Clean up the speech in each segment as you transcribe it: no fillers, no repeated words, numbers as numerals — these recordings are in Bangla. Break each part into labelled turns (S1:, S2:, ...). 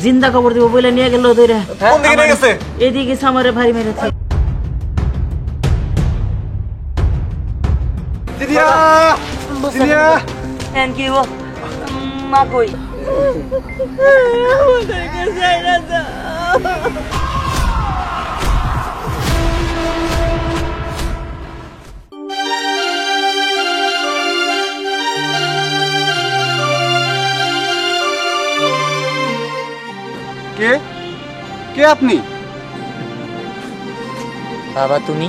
S1: জিন্দা কবর দিব বলে নিয়ে গেল দইরা।
S2: কোন দিকে নিয়ে গেছে?
S1: এদিকে সামরে ভারী মেরেছে।
S2: দিদিয়া দিদিয়া
S1: এন কি গো মা কই? ওদেরকে যাইরা দাও।
S2: কে কে আপনি?
S1: বাবা তুমি?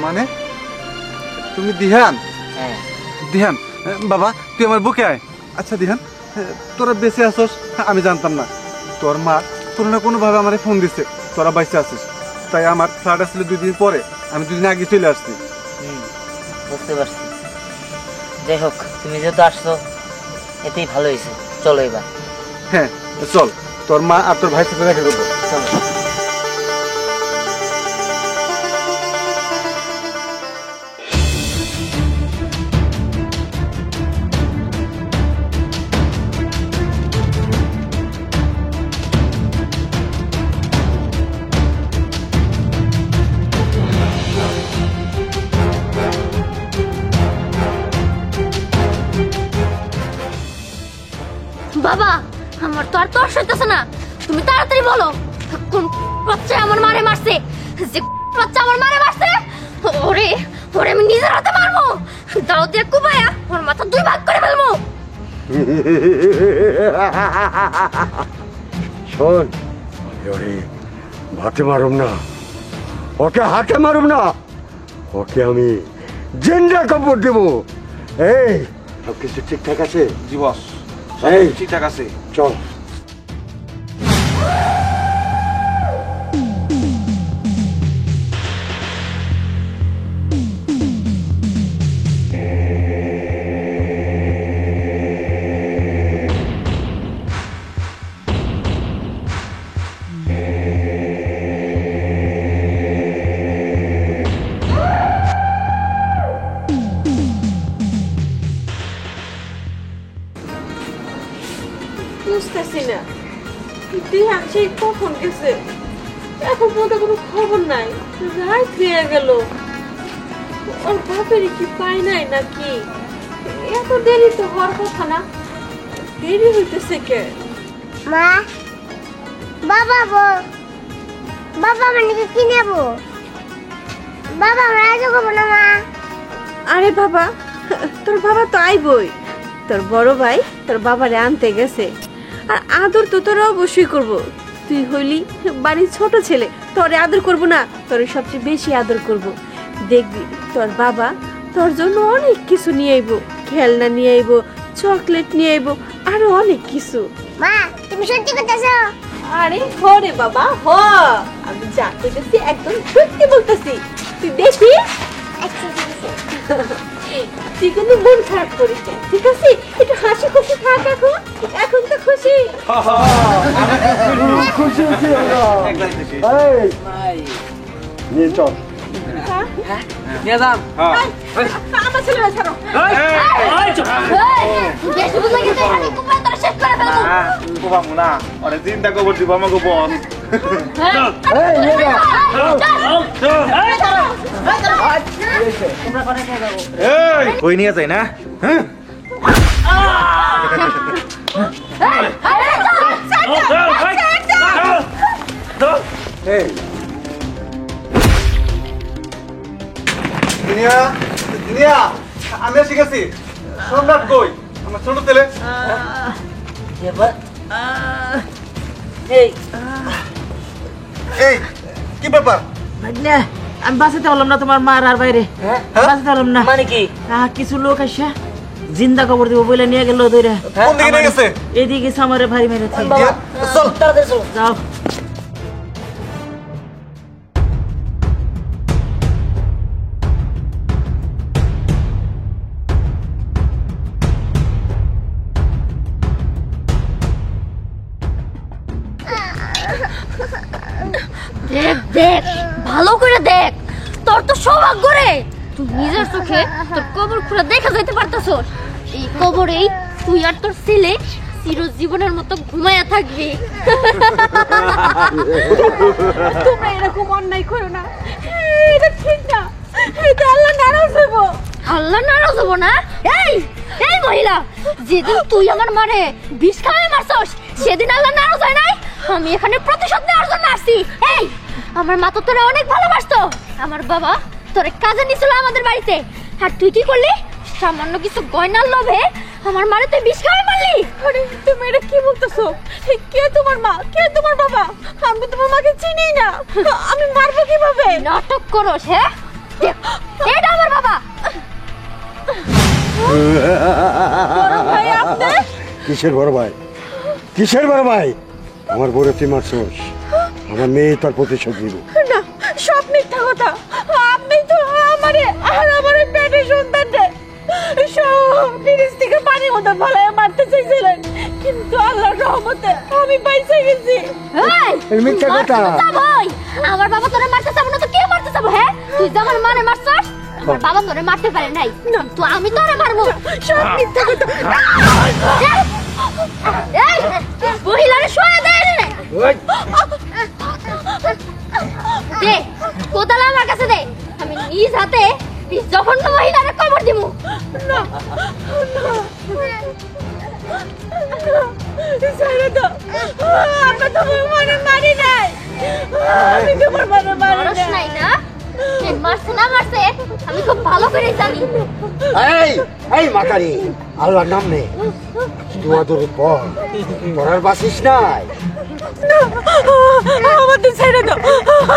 S2: মানে তুমি দিহান?
S1: হ্যাঁ।
S2: দিহান বাবা তুই আমার বুকে আয়। আচ্ছা দিহান তোরা বেঁচে আসস আমি জানতাম না। তোর মা কোনো না কোনো ভাবে আমার ফোন দিছে তোরা বাইসে আছিস, তাই আমার ফ্লাইট আসলে 2 দিন পরে, আমি 2 দিন আগে চলে আসছি।
S1: বুঝতে পারছি। যাই হোক তুমি যেহেতু আসছো এতেই ভালো হয়েছে, চলো এবার।
S2: হ্যাঁ চল, তোর মা আর তোর ভাইয়ের সাথে দেখা করবো।
S1: চলো।
S3: বাবা আমার তো আর তর সইতেছে না, তুমি তাড়াতাড়ি বলো কোন বাচ্চা আমার মারে মারছে, যে বাচ্চা আমার মারে মারছে ওরে ওরে আমি নিজের হাতে মারবো, দাও দিয়ে কুবায়া ওর মাথা 2 ভাগ করে ফেলবো।
S4: শোন ওরে ভাতে মারুম না, ওকে হাতে মারুম না, ওকে আমি জিন্দা কাপড় দেব। এই সব কিছু ঠিকঠাক আছে?
S2: জি বস,
S4: এই
S2: ঠিকঠাক আছে।
S4: চল।
S5: বুঝতেছি না দিহান সেই কখন গেছে, এখন পর্যন্ত কোনো খবর নাই, রাত হয়ে গেল। ওর বাপের কি পাই নাই নাকি? এত দেরি তো হওয়ার কথা না, দেরি হইতেছে কে?
S3: মা বাবা বাবা মানে কি নেব? বাবা আমরা আজ করবো না মা।
S5: আরে বাবা, তোর বাবা তো আইবই, তোর বড় ভাই তোর বাবারে আনতে গেছে, আর আদর তো তোরা অবশ্যই করব। তুই হইলি বাড়ির ছোট ছেলে, তোরে আদর করব না, তোরে সবচেয়ে বেশি আদর করব। দেখবি তোর বাবা তোর জন্য অনেক কিছু নিয়ে আইবো, খেলনা নিয়ে আইবো, চকলেট নিয়ে আইবো, আরো অনেক কিছু।
S3: মা তুমি সত্যি করতেছো?
S5: আরে হ রে বাবা হ, আমি যা কইতেছি একদম সত্যি বলতেছি, তুই দেখবি। তুই কিন্তু মন খারাপ করিস না, ঠিক আছে? একটু হাসি খুশি থাক এখন, এখন তো খুশি।
S4: খুশি হয়েছি নিয়ে চল।
S5: আমার ছেলেরা ছাড়ো।
S3: বেশি বুঝা গেছে আমি কুপায় তোর শেষ করে ফেলবো।
S2: কোবামু না, ওরে চিন্তা কবর দিব আমাকে বস। কই নিয়ে যাই না? হ্যাঁ দুনিয়া দুনিয়া আমি এসে গেছি। সম্রাট কই? আমার ছোট ছেলে।
S1: এই
S2: এই কি ব্যাপার?
S1: ভাগ্নে আমি বাঁচাতে পারলাম না তোমার মার আর বাইরে, বাঁচাতে পারলাম না।
S6: মানে কি?
S1: কিছু লোক আসা জিন্দা কবর দিব বলে নিয়ে গেল দইরা।
S2: কোন দিকে নিয়ে গেছে?
S1: এদিকে সামরে ভারী মেরেছে।
S2: চল
S6: তাড়াতাড়ি চলো।
S1: যাও।
S3: দেখ দেখ ভালো করে দেখ, তোর তো সৌভাগ্য রে, তুই নিজের চোখে তোর কবর খুলে দেখা যাইতে পারতাছস। এই কবরেই তুই আর তোর ছেলে চিরজীবনের মতো ঘুমায়া থাকবি।
S5: তোমরা এরকম অন্যায় করো না, এটা ঠিক না, এটা আল্লাহ নারাজ হইব।
S3: আল্লাহ নারাজ হবো না? এই এই মহিলা, যেদিন তুই আমার মারে বিষ খাওয়াই মারছস সেদিন আল্লাহ নারাজ হয় নাই? আমি এখানে প্রতিশোধ নেওয়ার জন্য আসছি। এই আমার মা তো তোরে অনেক ভালোবাসতো, আমার বাবা তোরে কাজে নিছিল আমাদের বাড়িতে, আর তুই কি করলি? সামান্য কিছু গয়নার লোভে আমার মারে তুই বিষ খাওয়াই মারলি।
S5: আরে তুমি এটা কি বলতেছো? কে তোমার মা, কে তোমার বাবা? আমি তো তোমার মাকে চিনি না, আমি মারবো কিভাবে?
S3: নাটক করস? হ্যাঁ, দেখ, এটা আমার বাবা।
S5: ভাই আপনি?
S4: কিসের বড় ভাই? কিসের বড় ভাই? আমার বড় তুই মারছস, আমার মেয়ে তার প্রতিশোধ নিব।
S5: না, সব মিথ্যা কথা। আপনি তো আমারে আর আমার পেটের সন্তানটা সব ফিরিস থেকে পানির মতো ফলায় মারতে চাইছিলেন, কিন্তু আল্লাহর রহমতে আমি বাইসে গেছি।
S3: এই
S4: মিথ্যা কথা।
S3: ভাই, আমার বাবা তোরে মারতে চাবো না তো কে মারতে চাবো? হ্যাঁ, তুই যে আমার মানে মারছস, আমার বাবা তোরে মারতে পারে নাই, তো আমি তোরে মারবো।
S5: সব মিথ্যা কথা।
S3: এই মহিলারে শোয়া দেয় রে। দে কোদাল আমার কাছে দে, আমি নিজ হাতে এই জঘন্য মহিলারে কবর দিমু।
S5: না, ছেড়ে দাও, আমরা তোমার মানে মারি নাই, আমি তোমার মানে মারি
S3: মারস
S5: নাই।
S3: নাই না? কে মারছে না মারছে আমি খুব ভালো করে জানি।
S4: এই এই মাকারি, আল্লাহর নাম নে, তোমাদের পর পড়ার বাসিস নাই।
S5: আমাদের ছেড়ে দাও,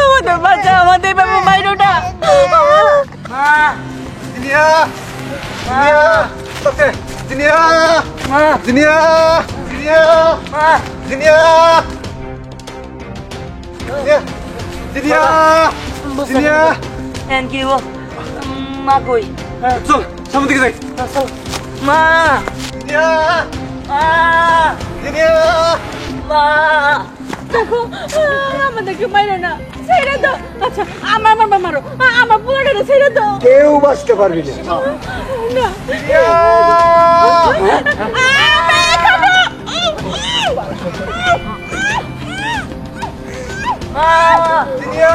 S5: আমাদের বাচ্চা, আমাদের বাবা মাইরো না।
S2: Jinia, Jinia, okay, Jinia, Jinia, Jinia, Jinia, Jinia, Jinia.
S1: Thank you. মা কই?
S2: চল সামনে দিকে যাই।
S1: চল মা।
S2: জিনিয়া,
S1: মা,
S2: জিনিয়া।
S1: মা।
S5: দেখো, আমাদেরকে মাইরো না, ছেড়ে দাও। আচ্ছা, আমার মারবা মারো, আমার পুরাটা ছেড়ে দাও।
S4: কেউ বাঁচতে পারবি না।
S5: না,
S2: জিনিয়া।
S1: মা।
S2: জিনিয়া,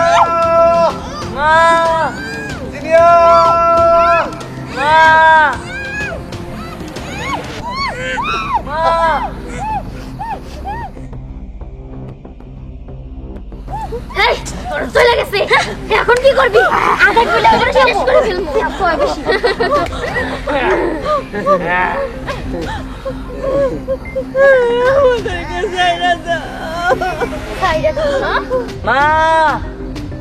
S1: মা।
S2: জিনিয়া।
S1: মা। মা।
S3: এই তোর চলে গেছে, এখন কি করবি? আধা কইলে আমরা শেষ করে ফেলবো। কয় বেশি
S5: আমাদেরকে ছেড়ে দাও।
S3: খাইরা দাও না।
S1: মা।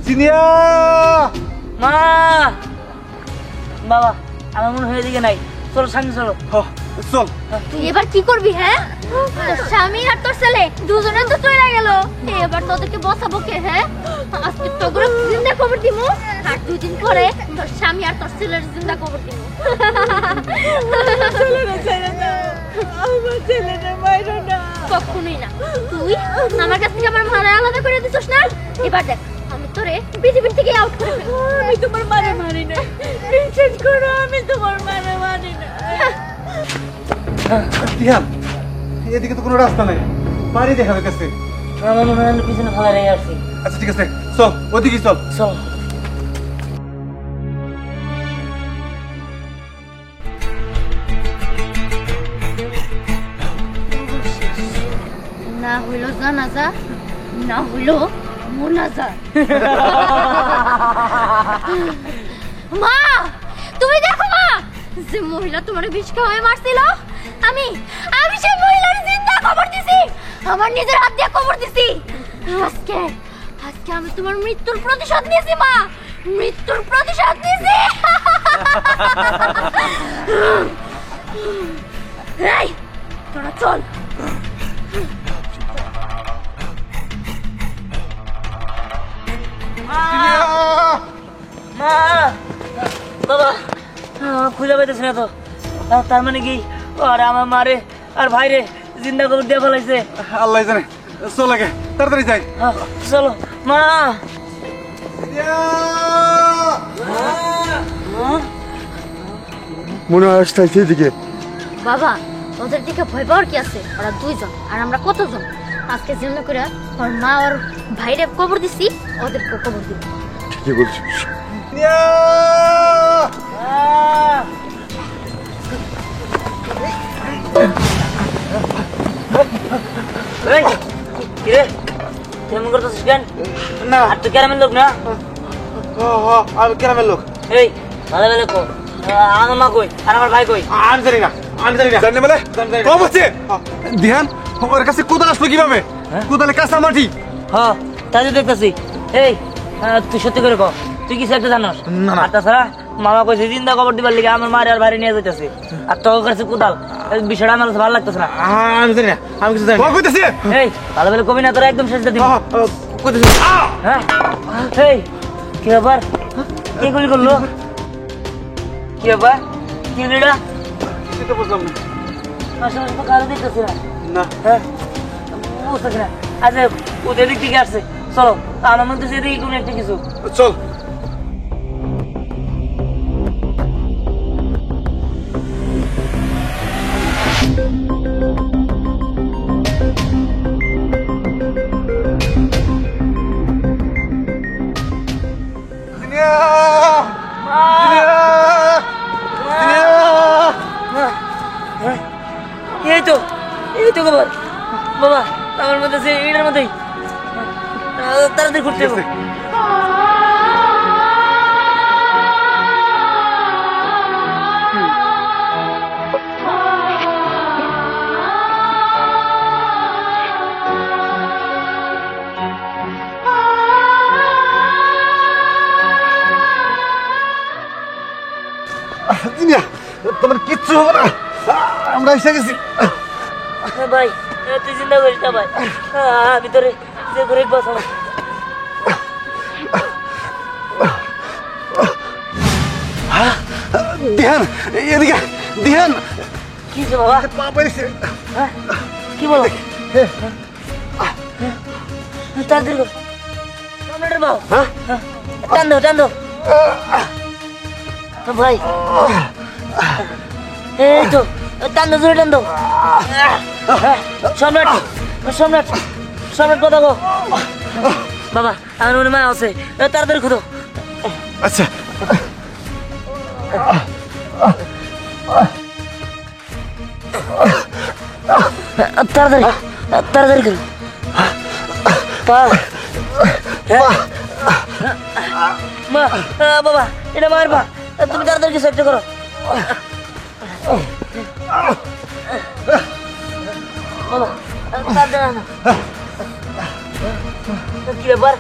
S2: জিনিয়া।
S1: মা। বাবা, আমার মনে হয় এদিকে নাই, চলো সামনে চলো।
S2: চল।
S3: তুই এবার কি করবি? হ্যাঁ, তোর স্বামী আর তোর ছেলে দুজনে তো চলে গেল, এবার তোদেরকে বসাবো কে? হ্যাঁ, আজকে তোগুলো জিন্দা কবর দিমু, আর 2 দিন পরে তোর স্বামী আর তোর ছেলের জিন্দা কবর দিমু।
S5: ছেলেরা ছেড়ে দাও, আমার ছেলেরা মাইরো না।
S3: কখনোই না। তুই আমার কাছ থেকে আমার মারা আলাদা করে দিছিস না, এবার দেখ আমি তোরে পৃথিবীর থেকে আউট করে ফেলবো।
S5: আমি তোমার মানে মারি না, বিশ্বাস করো, আমি তোমার মানে মারি না।
S2: দিহান, এদিকে তো কোনো রাস্তা নাই, বাড়ি দেখা যাচ্ছে।
S1: আমার মনে হয় আমি পিছনে ভালো রেগে আসছি।
S2: আচ্ছা ঠিক আছে, চল ওদিকে চল।
S1: চলো।
S3: না হইলো জানাজা, না হইলো মোনাজা। মা, তুমি দেখো মা, যে মহিলা তোমার বিষ খাওয়ায় মারছিল, আমি আমি সেই মহিলার জিন্দা কবর দিছি, আমার নিজের হাত দিয়ে কবর দিছি। আজকে আজকে আমি তোমার মৃত্যুর প্রতিশোধ নিয়েছি মা, মৃত্যুর প্রতিশোধ নিয়েছি। এই তোরা চল।
S1: মা। বাবা, খুঁজে পাইতেছি না তো, তার মানে কি আর আমার মারে আর ভাইরে জিন্দা কবর দিয়ে ফেলাইছে?
S2: আল্লাহ জানে, চল আগে তাড়াতাড়ি যাই।
S1: চলো মা।
S4: মনে হয় আসতে সেদিকে।
S3: বাবা, ওদের দিকে ভয় পাওয়ার কি আছে? ওরা দুইজন আর আমরা কতজন? আজকে জিন্দা করে ওর মা আর ভাইরে কবর দিছি, ওদেরকে কবর দিব।
S4: ঠিকই বলছিস।
S1: এই, কি রে? তুই এমন করতেছিস কেন?
S2: না
S1: আর তুই গ্রামের লোক না?
S2: আমি গ্রামের লোক।
S1: এই ভালো ভালো কো, আমার মা কই আর আমার ভাই কই?
S2: আমি জানি না, আমি জানি না। জানি মানে কম হচ্ছে। ধ্যান, ওর কাছে কোদাল আসলো কিভাবে? কোদালে কাঁচা মাটি।
S1: হ্যাঁ তাই তো দেখতেছি। এই তুই সত্যি করে কো, তুই কিছু একটা জানোস?
S2: না, না।
S1: আর তাছাড়া মামা কইছে জিন্দা কবর দিবার লিগে আমার মারে আর ভাইরে নিয়ে যাইতেছে, আর তোর কাছে কোদাল। এই বিষয়টা আমার কাছে ভালো লাগতেছে না।
S2: আমি জানি না, আমি কিছু জানি না। কইতেছি।
S1: এই ভালো ভালো কবি না, তোরা একদম শেষ দিয়ে দিবি।
S2: কইতেছি।
S1: হ্যাঁ এই কি ব্যাপার? কে গুলি করলো? কি ব্যাপার? কি গুলিটা?
S2: সেটা বুঝলাম না।
S1: আশেপাশে তো কারো দেখতেছি না।
S2: না।
S1: হ্যাঁ বুঝতেছি না। আচ্ছা ওদের দিক থেকে আসছে, চলো আমার মধ্যে সেদিকে কোনো একটা কিছু।
S2: চল।
S1: এই তো খবর বাবা, আমার মধ্যে সে এটার মধ্যেই তাড়াতাড়ি ঘুরতে হবে।
S2: তোমার কিচ্ছু হবে না, আমরা এসে গেছি।
S1: ভাই তুই চিন্তা করিস না ভাই, আমি তোরে যে করে বাঁচাবো।
S2: ধ্যান, এদিকে ধ্যান।
S1: কি হয়েছে বাবা?
S2: পা পেয়েছে।
S1: কি বলো? তাড়াতাড়ি কর, সামনেটার বাও। টান দাও টান দাও ভাই, এই তো টান দাও, জোরে টান দাও। সম্রাট সম্রাট সম্রাট কথা গো বাবা, আমার মনে মা আছে, তাড়াতাড়ি খুঁজো।
S2: আচ্ছা
S1: তাড়াতাড়ি তাড়াতাড়ি করো। মা বাবা, এটা মায়ের পা, তুমি তাড়াতাড়ি কিছু একটা করো। বাবা তাড়াতাড়ি আনো। কি ব্যাপার?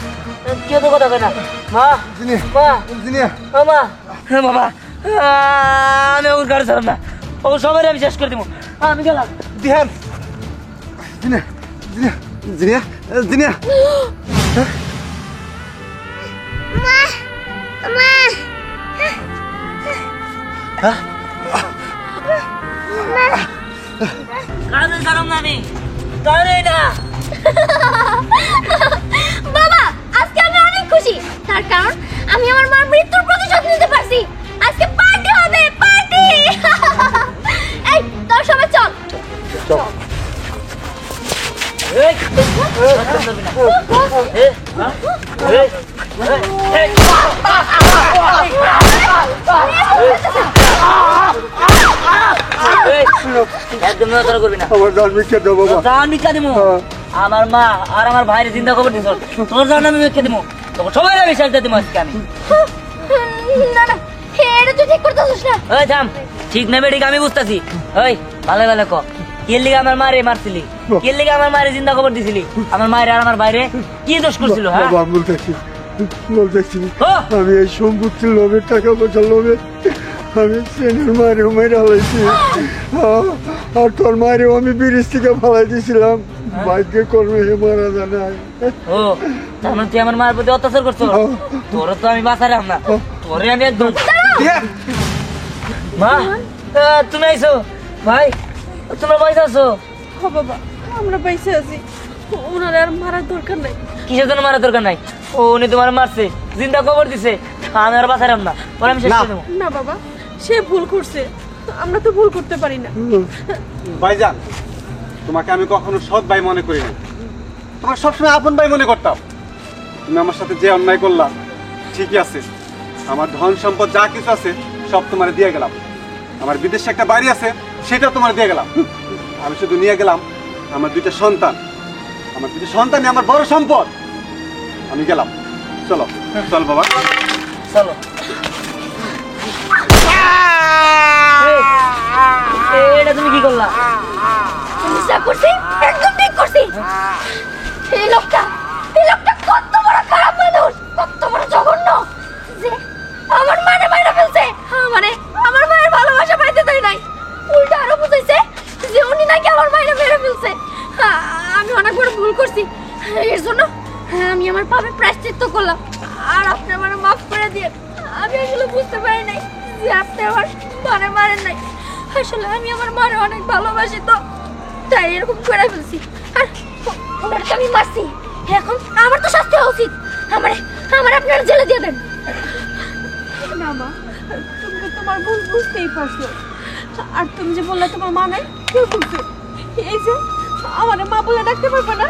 S1: কেউ তো কথা কয় না। মা মা
S2: জিনিয়া,
S1: মা বাবা, আমি ওর গাড়ি চালাম না, ও সবাই আমি শেষ করে দেবো, আমি গেলাম।
S2: ধ্যান। জিনিয়া, জিনিয়া, জিনিয়া, জিনিয়া।
S1: কাজে ছাড়াম না আমি, তাহলে না।
S3: বাবা আজকে আমি অনেক খুশি, তার কারণ আমি আমার মার মৃত্যুর প্রতিশোধ নিতে পারছি। আজকে পার্টি হবে, পার্টি। এই তোর সবাই চল।
S1: এই, একদম নজর করবি না।
S4: আমার গান মিশে দাও বাবা।
S1: জান ভিক্ষা দিমু, আমার মা আর আমার ভাইয়ের চিন্তা খবর দিছ, তোর জান আমি ভিক্ষা দিমু, তোকে সবাই আমি শেষ দিয়ে দিমু আজকে আমি।
S3: না না, এটা তুই ঠিক করতেছিস না।
S1: ওই থাম, ঠিক না বেঠিক আমি বুঝতেছি। ওই ভালো ভালো ক, কে লিগে আমার মারে মারছিলি? কে লিগে আমার মারে চিন্তা খবর দিছিলি? আমার মায়ের আর আমার বাইরে কি দোষ করছিল? হ্যাঁ
S4: বাবা বলতেছি, বলতেছি
S1: ও!
S4: আমি এই সম্পত্তির লোভে, টাকা পয়সার লোভে আমি সেনের মায়ের মেরে হালাইছি। আর তোর মায়েরও আমি ব্রিজ থেকে ফালাই দিয়েছিলাম, ভাগ্যে কর্মে হে মারা জানায়।
S1: ও তার মানে তুই আমার মায়ের প্রতি অত্যাচার করছো? তোরা তো আমি বাঁচালাম না, তোরে আমি একদম। মা তুমি আইছো? ভাই তোমরা পয়সা আছো?
S5: হ বাবা, আমরা পয়সা আছি, ওনার আর মারার দরকার নাই।
S1: কিসের জন্য মারার দরকার নাই? ও উনি তোমার মারছে, জিন্দা খবর দিছে, আমি আর বাঁচালাম না, ওরা আমি শেষ করে দেবো।
S5: না বাবা, সে ভুল করছে, আমরা তো ভুল করতে পারি না।
S2: ভাইজান, তোমাকে আমি কখনো সৎ ভাই মনে করি না, তোমাকে সবসময় আপন ভাই মনে করতাম। তুমি আমার সাথে যে অন্যায় করলা, ঠিকই আছে, আমার ধন সম্পদ যা কিছু আছে সব তোমার দিয়ে গেলাম। আমার বিদেশে একটা বাড়ি আছে, সেটা তোমার দিয়ে গেলাম। আমি শুধু নিয়ে গেলাম আমার দুইটা সন্তান। আমার দুইটা সন্তানই আমার বড় সম্পদ। আমি গেলাম। চলো চল বাবা,
S1: চলো। এটা তুমি কি করলা?
S3: আমি যা করছি একদম ঠিক করছি। এই লোকটা কত বড় খারাপ মানুষ, কত বড় জঘন্য যে আমার মানে মাইরা ফেলছে। মানে আমার মায়ের ভালোবাসা পাইতে দেয় নাই, উল্টা আরো বুঝাইছে যে উনি নাকি আমার মায়ের মেরে ফেলছে। আমি অনেক বড় ভুল করছি, এর জন্য আমি আমার পাপের প্রায়শ্চিত্ত করলাম। আর আপনি আমার মাফ করে দিয়ে, আমি আসলে বুঝতে পারি নাই যে আপনি আমার মারে মারেন নাই। আসলে আমি আমার মারে অনেক ভালোবাসি, তো তাই এরকম করে ফেলছি। আর ওনার তো আমি মারছি, এখন আমার তো শাস্তি হওয়া উচিত। আমার আপনারা জেলে দিয়ে দেন।
S5: না মা, তুমি তো তোমার ভুল বুঝতেই পারছো। আর তুমি যে বললে তোমার মা নাই, কে বলছে? এই যে আমার মা বলে ডাকতে পারবে না।